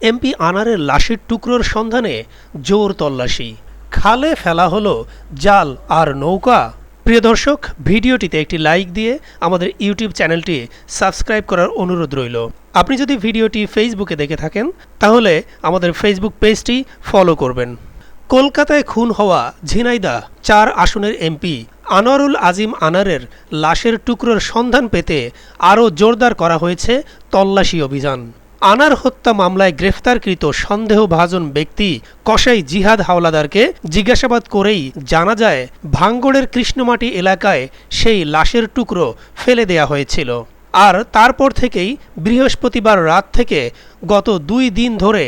MP আনারের লাশের টুকরোর সন্ধানে জোর তল্লাশি, খালে ফেলা হলো জাল আর নৌকা। প্রিয় দর্শক, ভিডিওটিতে একটি লাইক দিয়ে আমাদের ইউটিউব চ্যানেলটি সাবস্ক্রাইব করার অনুরোধ রইল। আপনি যদি ভিডিওটি ফেসবুকে দেখে থাকেন তাহলে আমাদের ফেসবুক পেজটি ফলো করবেন। কলকাতায় খুন হওয়া ঝিনাইদহ ৪ আসনের এমপি আনোয়ারুল আজিম আনারের লাশের টুকরোর সন্ধান পেতে আরও জোরদার করা হয়েছে তল্লাশি অভিযান। আনার হত্যা মামলায় গ্রেফতারকৃত সন্দেহভাজন ব্যক্তি কসাই জিহাদ হাওলাদারকে জিজ্ঞাসাবাদ করেই জানা যায় ভাঙ্গড়ের কৃষ্ণমাটি এলাকায় সেই লাশের টুকরো ফেলে দেয়া হয়েছিল। আর তারপর থেকেই বৃহস্পতিবার রাত থেকে গত ২ দিন ধরে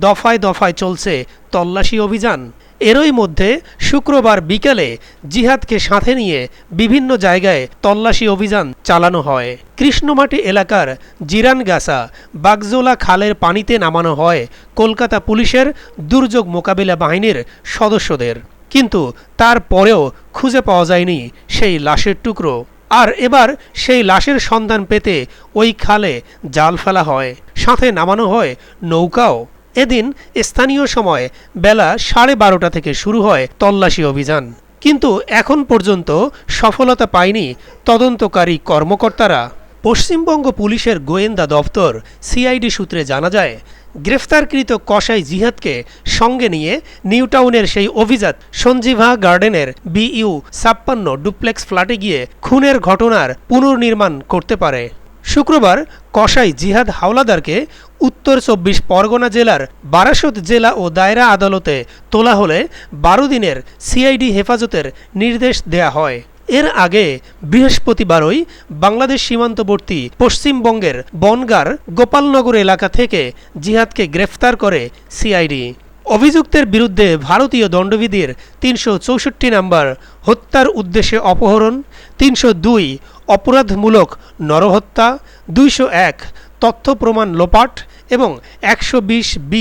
দফায় দফায় চলছে তল্লাশি অভিযান। এরই মধ্যে শুক্রবার বিকেলে জিহাদকে সাথে নিয়ে বিভিন্ন জায়গায় তল্লাশি অভিযান চালানো হয়। কৃষ্ণমাটি এলাকার জিরানগাছা বাগজোলা খালের পানিতে নামানো হয় কলকাতা পুলিশের দুর্যোগ মোকাবিলা বাহিনীর সদস্যদের, কিন্তু তারপরেও খুঁজে পাওয়া যায়নি সেই লাশের টুকরো। আর এবার সেই লাশের সন্ধান পেতে ওই খালে জাল ফেলা হয়, সাথে নামানো হয় নৌকাও। এদিন স্থানীয় সময় বেলা 12:30 থেকে শুরু হয় তল্লাশি অভিযান, কিন্তু এখন পর্যন্ত সফলতা পায়নি তদন্তকারী কর্মকর্তারা। পশ্চিমবঙ্গ পুলিশের গোয়েন্দা দপ্তর সিআইডি সূত্রে জানা যায়, গ্রেফতারকৃত কসাই জিহাদকে সঙ্গে নিয়ে নিউটাউনের সেই অভিজাত সঞ্জীভা গার্ডেনের BU 56 ডুপ্লেক্স ফ্ল্যাটে গিয়ে খুনের ঘটনার পুনর্নির্মাণ করতে পারে। শুক্রবার কসাই জিহাদ হাওলাদারকে উত্তর 24 পরগনা জেলার বারাসত জেলা ও দায়রা আদালতে তোলা হলে 12 দিনের সিআইডি হেফাজতের নির্দেশ দেয়া হয়। এর আগে বৃহস্পতিবারই বাংলাদেশ সীমান্তবর্তী পশ্চিমবঙ্গের বনগাঁর গোপালনগর এলাকা থেকে জিহাদকে গ্রেফতার করে সিআইডি। অভিযুক্তের বিরুদ্ধে ভারতীয় দণ্ডবিধির 364 নম্বর হত্যার উদ্দেশ্যে অপহরণ, 302 অপরাধমূলক নরহত্যা, 201 তথ্য প্রমাণ লোপাট এবং 120B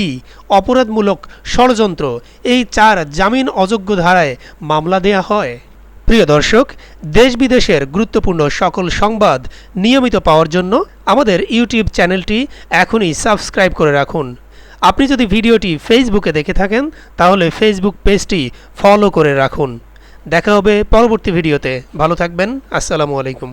অপরাধমূলক ষড়যন্ত্র, এই 4 জামিন অযোগ্য ধারায় মামলা দেয়া হয়। প্রিয় দর্শক, দেশ বিদেশের গুরুত্বপূর্ণ সকল সংবাদ নিয়মিত পাওয়ার জন্য আমাদের ইউটিউব চ্যানেলটি এখনই সাবস্ক্রাইব করে রাখুন। আপনি যদি ভিডিওটি ফেসবুকে দেখে থাকেন তাহলে ফেসবুক পেজটি ফলো করে রাখুন। দেখা হবে পরবর্তী ভিডিওতে। ভালো থাকবেন। আসসালামু আলাইকুম।